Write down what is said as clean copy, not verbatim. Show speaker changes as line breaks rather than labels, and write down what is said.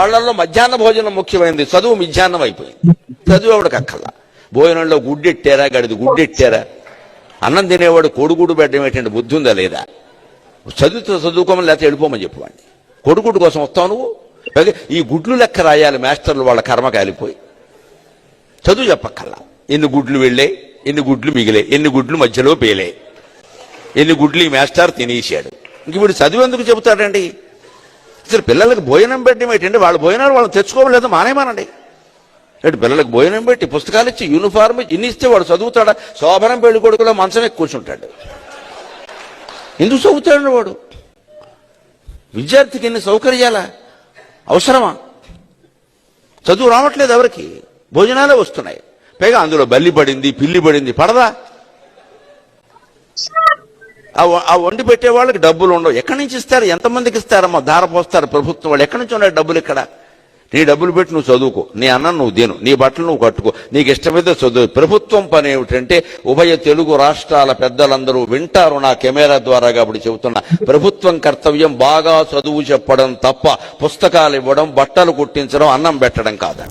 వాళ్ళల్లో మధ్యాహ్న భోజనం ముఖ్యమైనది, చదువు మిధ్యాహ్నం అయిపోయింది. చదువు ఎవడికి అక్కల్లా. భోజనంలో గుడ్డెట్టారా, గడిది గుడ్డెట్టారా, అన్నం తినేవాడు కోడిగుడ్డు పెట్టడం ఏంటంటే బుద్ధి ఉందా లేదా? చదువుకోమని లేకపోతే వెళ్ళిపోమని చెప్పేవాడిని. కోడిగుడ్డు కోసం వస్తావు నువ్వు? ఈ గుడ్లు లెక్క రాయాలి మాస్టర్లు, వాళ్ళ కర్మ కాలిపోయి. చదువు చెప్పక్కల్లా. ఎన్ని గుడ్లు వెళ్ళే, ఎన్ని గుడ్లు మిగిలే, ఎన్ని గుడ్లు మధ్యలో పేలే, ఎన్ని గుడ్లు ఈ మాస్టర్ తినేసాడు. ఇంక వీడు చదువు ఎందుకు చెబుతాడండి? అసలు పిల్లలకు భోజనం పెట్టడం ఏంటంటే వాళ్ళ భోజనాలు వాళ్ళు తెచ్చుకోవలేదు, మానేమానండి. అంటే పిల్లలకు భోజనం పెట్టి పుస్తకాలు ఇచ్చి యూనిఫార్మ్ ఇన్ని ఇస్తే వాడు చదువుతాడా? శోభనం పెళ్లి కొడుకులో మంచం ఎక్కి కూర్చుంటాడు. ఎందుకు చదువుతాడు వాడు? విద్యార్థికి ఎన్ని సౌకర్యాలా అవసరమా? చదువు రావట్లేదు ఎవరికి, భోజనాలే వస్తున్నాయి. పైగా అందులో బల్లి పడింది, పిల్లి పడింది, పడదా? ఆ వండి పెట్టే వాళ్ళకి డబ్బులు ఉండవు. ఎక్కడి నుంచి ఇస్తారు? ఎంతమందికి ఇస్తారమ్మా? ధార పోస్తారు ప్రభుత్వం వాళ్ళు. ఎక్కడి నుంచి ఉన్నాయి డబ్బులు? ఇక్కడ నీ డబ్బులు పెట్టి నువ్వు చదువుకో, నీ అన్నం నువ్వు తిను, నీ బట్టలు నువ్వు కట్టుకో, నీకు ఇష్టమైతే చదువు. ప్రభుత్వం పని ఏమిటంటే, ఉభయ తెలుగు రాష్ట్రాల పెద్దలందరూ వింటారు నా కెమెరా ద్వారా కాబట్టి చెబుతున్నా, ప్రభుత్వం కర్తవ్యం బాగా చదువు చెప్పడం తప్ప పుస్తకాలు ఇవ్వడం, బట్టలు కుట్టించడం, అన్నం పెట్టడం కాదండి.